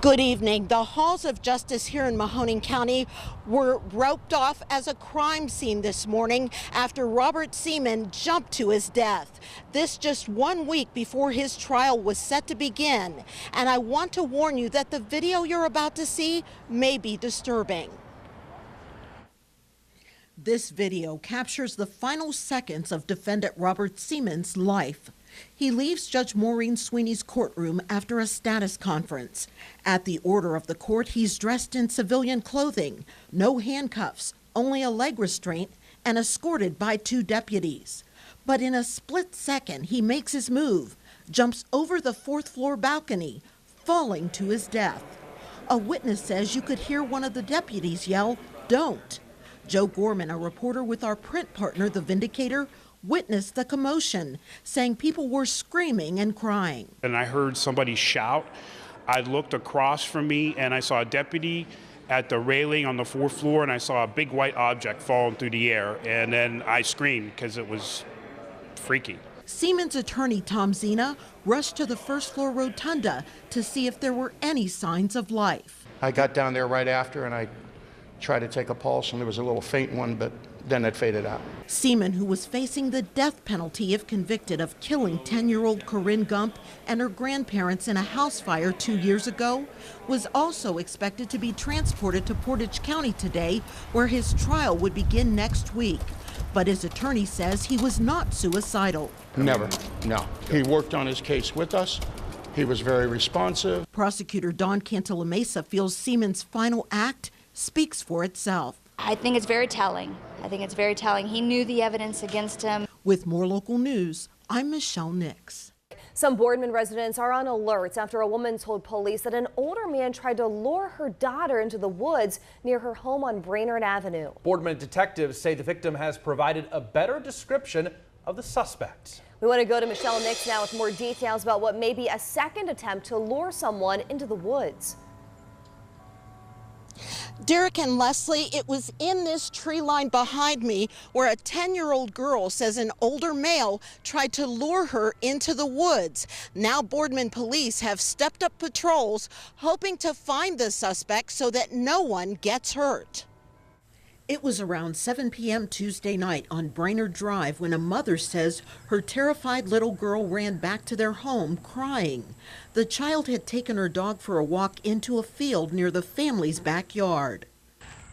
Good evening. The halls of justice here in Mahoning County were roped off as a crime scene this morning after Robert Seaman jumped to his death. This just 1 week before his trial was set to begin. And I want to warn you that the video you're about to see may be disturbing. This video captures the final seconds of defendant Robert Seaman's life. He leaves Judge Maureen Sweeney's courtroom after a status conference. At the order of the court, he's dressed in civilian clothing, no handcuffs, only a leg restraint, and escorted by 2 deputies. But in a split second, he makes his move, jumps over the 4th floor balcony, falling to his death. A witness says you could hear one of the deputies yell, "Don't." Joe Gorman, a reporter with our print partner, The Vindicator, witnessed the commotion, saying people were screaming and crying. And I heard somebody shout. I looked across from me and I saw a deputy at the railing on the 4th floor, and I saw a big white object falling through the air. And then I screamed because it was freaky. Seaman's attorney, Tom Zena, rushed to the 1st floor rotunda to see if there were any signs of life. I got down there right after and I tried to take a pulse, and there was a little faint one, but then it faded out. Seaman, who was facing the death penalty if convicted of killing 10-year-old Corinne Gump and her grandparents in a house fire 2 years ago, was also expected to be transported to Portage County today, where his trial would begin next week. But his attorney says he was not suicidal. Never, no. He worked on his case with us. He was very responsive. Prosecutor Dawn Cantalamessa feels Seaman's final act speaks for itself. I think it's very telling. He knew the evidence against him. With more local news, I'm Michelle Nix. Some Boardman residents are on alert after a woman told police that an older man tried to lure her daughter into the woods near her home on Brainerd Avenue. Boardman detectives say the victim has provided a better description of the suspect. We want to go to Michelle Nix now with more details about what may be a second attempt to lure someone into the woods. Derek and Leslie, it was in this tree line behind me where a 10-year-old girl says an older male tried to lure her into the woods. Now Boardman police have stepped up patrols, hoping to find the suspect so that no one gets hurt. It was around 7 p.m. Tuesday night on Brainerd Drive when a mother says her terrified little girl ran back to their home crying. The child had taken her dog for a walk into a field near the family's backyard.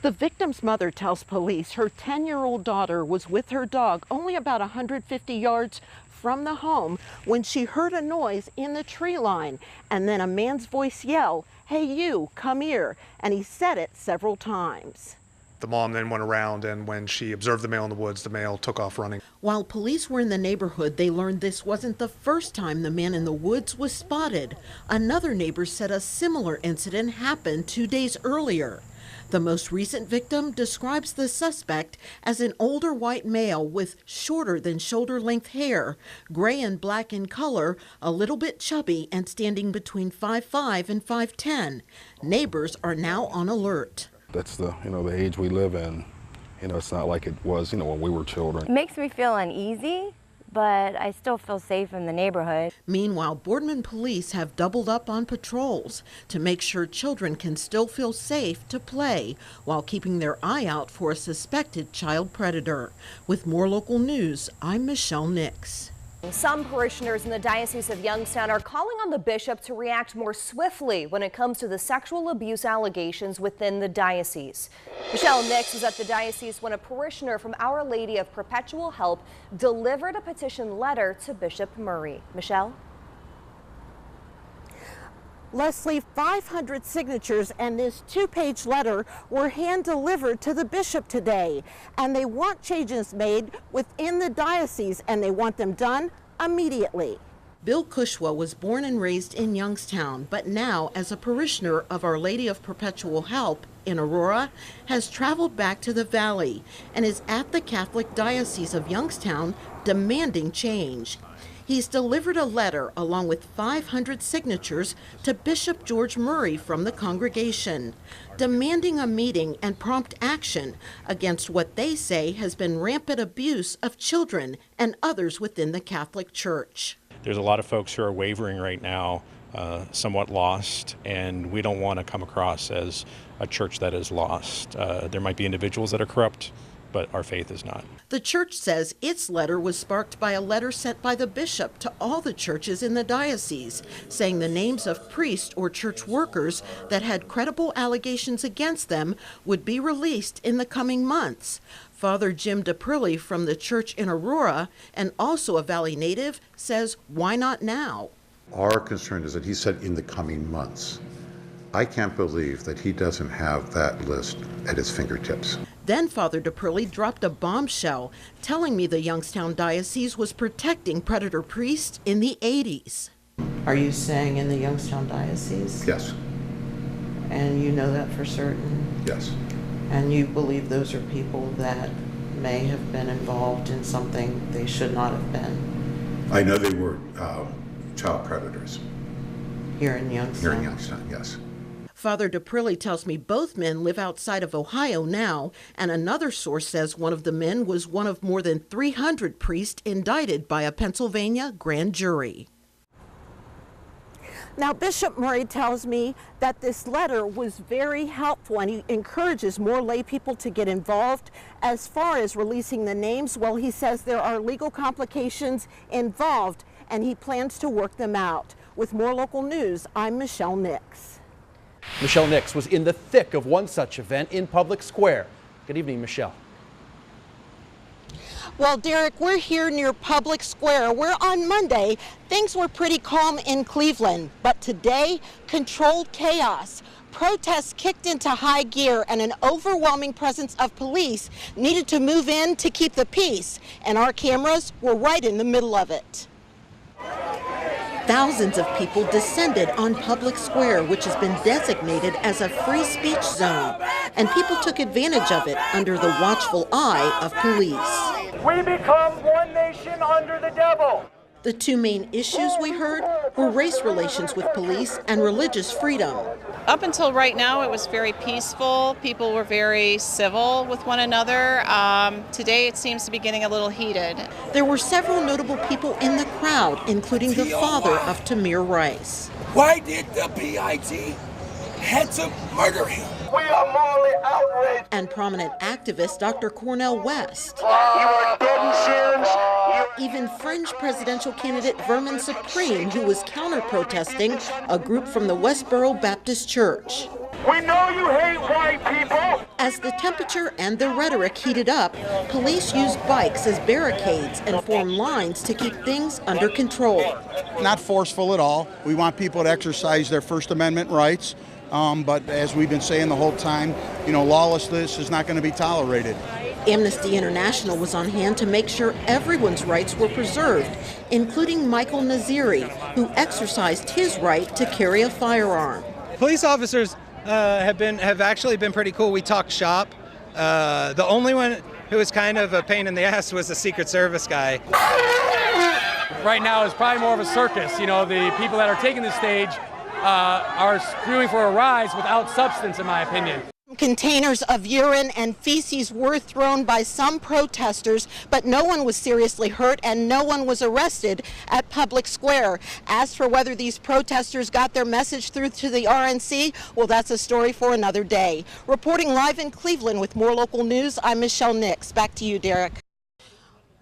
The victim's mother tells police her 10-year-old daughter was with her dog only about 150 yards from the home when she heard a noise in the tree line and then a man's voice yell, "Hey you, come here," and he said it several times. The mom then went around, and when she observed the male in the woods, the male took off running. While police were in the neighborhood, they learned this wasn't the first time the man in the woods was spotted. Another neighbor said a similar incident happened 2 days earlier. The most recent victim describes the suspect as an older white male with shorter than shoulder-length hair, gray and black in color, a little bit chubby, and standing between 5'5" and 5'10". Neighbors are now on alert. That's the age we live in. It's not like it was, when we were children. It makes me feel uneasy, but I still feel safe in the neighborhood. Meanwhile, Boardman police have doubled up on patrols to make sure children can still feel safe to play while keeping their eye out for a suspected child predator. With more local news, I'm Michelle Nix. Some parishioners in the Diocese of Youngstown are calling on the bishop to react more swiftly when it comes to the sexual abuse allegations within the diocese. Michelle Nix was at the diocese when a parishioner from Our Lady of Perpetual Help delivered a petition letter to Bishop Murray. Michelle? Leslie, 500 signatures and this 2-page letter were hand-delivered to the bishop today. And they want changes made within the diocese, and they want them done immediately. Bill Kushwa was born and raised in Youngstown, but now, as a parishioner of Our Lady of Perpetual Help in Aurora, has traveled back to the Valley and is at the Catholic Diocese of Youngstown demanding change. He's delivered a letter along with 500 signatures to Bishop George Murray from the congregation, demanding a meeting and prompt action against what they say has been rampant abuse of children and others within the Catholic Church. There's a lot of folks who are wavering right now somewhat lost, and we don't want to come across as a church that is lost. There might be individuals that are corrupt, but our faith is not. The church says its letter was sparked by a letter sent by the bishop to all the churches in the diocese, saying the names of priests or church workers that had credible allegations against them would be released in the coming months. Father Jim DePrilly from the church in Aurora, and also a Valley native, says, why not now? Our concern is that he said in the coming months. I can't believe that he doesn't have that list at his fingertips. Then Father DePrilly dropped a bombshell, telling me the Youngstown Diocese was protecting predator priests in the 80s. Are you saying in the Youngstown Diocese? Yes. And you know that for certain? Yes. And you believe those are people that may have been involved in something they should not have been? I know they were child predators. Here in Youngstown? Here in Youngstown, yes. Father DePrilly tells me both men live outside of Ohio now, and another source says one of the men was one of more than 300 priests indicted by a Pennsylvania grand jury. Now, Bishop Murray tells me that this letter was very helpful, and he encourages more lay people to get involved. As far as releasing the names, well, he says there are legal complications involved, and he plans to work them out. With more local news, I'm Michelle Nix. Michelle Nix was in the thick of one such event in Public Square. Good evening, Michelle. Well, Derek, we're here near Public Square, where on Monday, things were pretty calm in Cleveland. But today, controlled chaos. Protests kicked into high gear, and an overwhelming presence of police needed to move in to keep the peace. And our cameras were right in the middle of it. Thousands of people descended on Public Square, which has been designated as a free speech zone, and people took advantage of it under the watchful eye of police. We become one nation under the devil. The two main issues we heard were race relations with police and religious freedom. Up until right now, it was very peaceful. People were very civil with one another. Today, it seems to be getting a little heated. There were several notable people in the crowd, including the father of Tamir Rice. Why did the PIT had to murder him? We are morally outraged. And prominent activist Dr. Cornel West. You are dead in sins. Even fringe presidential candidate Vermin Supreme, who was counter-protesting a group from the Westboro Baptist Church. We know you hate white people. As the temperature and the rhetoric heated up, police used bikes as barricades and formed lines to keep things under control. Not forceful at all. We want people to exercise their First Amendment rights. But as we've been saying the whole time, lawlessness is not going to be tolerated. Amnesty International was on hand to make sure everyone's rights were preserved, including Michael Naziri, who exercised his right to carry a firearm. Police officers have actually been pretty cool. We talked shop. The only one who was kind of a pain in the ass was the Secret Service guy. Right now is probably more of a circus. The people that are taking the stage are screwing for a rise without substance, in my opinion. Containers of urine and feces were thrown by some protesters, but no one was seriously hurt and no one was arrested at Public Square. As for whether these protesters got their message through to the RNC, well, that's a story for another day. Reporting live in Cleveland with more local news, I'm Michelle Nix. Back to you, Derek.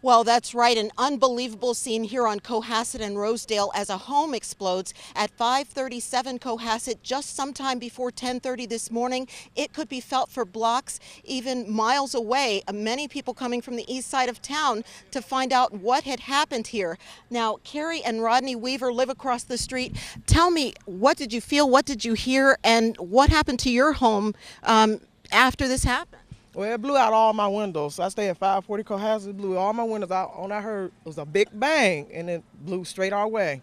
Well, that's right. An unbelievable scene here on Cohasset and Rosedale as a home explodes at 537 Cohasset just sometime before 10:30 this morning. It could be felt for blocks, even miles away. Many people coming from the east side of town to find out what had happened here. Now, Carrie and Rodney Weaver live across the street. Tell me, what did you feel? What did you hear? And what happened to your home after this happened? Well, it blew out all my windows. I stay at 540 Cohasset. It blew all my windows out. All I heard was a big bang, and it blew straight our way.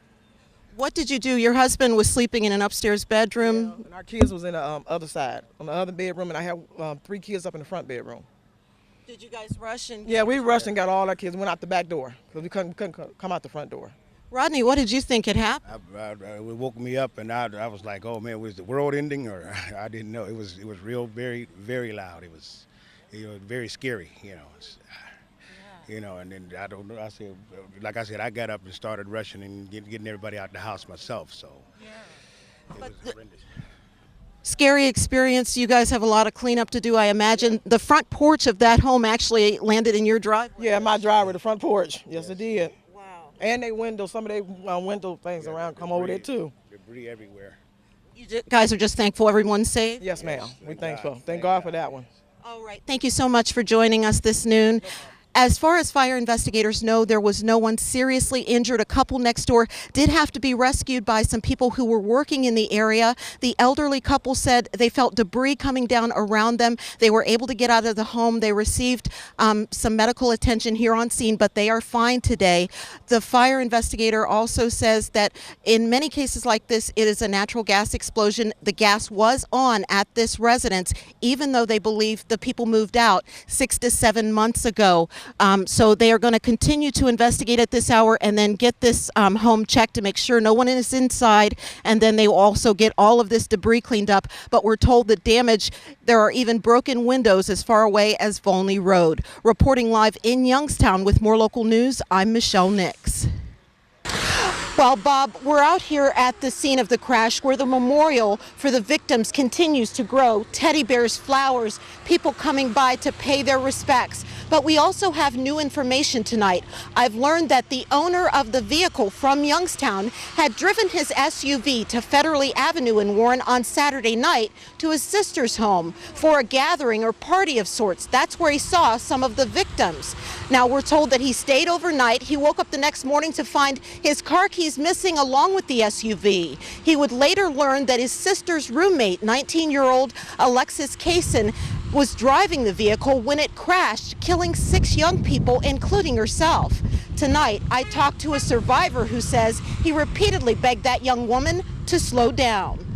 What did you do? Your husband was sleeping in an upstairs bedroom? Yeah, and our kids was in the other side, on the other bedroom, and I had 3 kids up in the front bedroom. Did you guys rush? Yeah, we rushed and got all our kids and went out the back door, because we couldn't come out the front door. Rodney, what did you think had happened? It woke me up, and I was like, oh man, was the world ending? Or I didn't know. It was real, very, very loud. It was very scary, You know, and then I don't know. I said, like I said, I got up and started rushing and getting everybody out the house myself. So it was horrendous. Scary experience. You guys have a lot of cleanup to do, I imagine. The front porch of that home actually landed in your driveway. Yeah, my driveway, the front porch. Yes, it did. Wow. And they windows, some of their window things around come over there too. Debris everywhere. You guys are just thankful everyone's safe? Yes, ma'am. We thankful. Thank God for that one. All right. Thank you so much for joining us this noon. As far as fire investigators know, there was no one seriously injured. A couple next door did have to be rescued by some people who were working in the area. The elderly couple said they felt debris coming down around them. They were able to get out of the home. They received some medical attention here on scene, but they are fine today. The fire investigator also says that in many cases like this, it is a natural gas explosion. The gas was on at this residence, even though they believe the people moved out 6 to 7 months ago. So they are going to continue to investigate at this hour and then get this home checked to make sure no one is inside, and then they will also get all of this debris cleaned up. But we're told the damage, there are even broken windows as far away as Volney Road. Reporting live in Youngstown with more local news, I'm Michelle Nix. Well, Bob, we're out here at the scene of the crash where the memorial for the victims continues to grow. Teddy bears, flowers, people coming by to pay their respects. But we also have new information tonight. I've learned that the owner of the vehicle from Youngstown had driven his SUV to Federally Avenue in Warren on Saturday night to his sister's home for a gathering or party of sorts. That's where he saw some of the victims. Now, we're told that he stayed overnight. He woke up the next morning to find his car keys missing along with the SUV. He would later learn that his sister's roommate, 19-year-old Alexis Kaysen, was driving the vehicle when it crashed, killing 6 young people, including herself. Tonight, I talked to a survivor who says he repeatedly begged that young woman to slow down.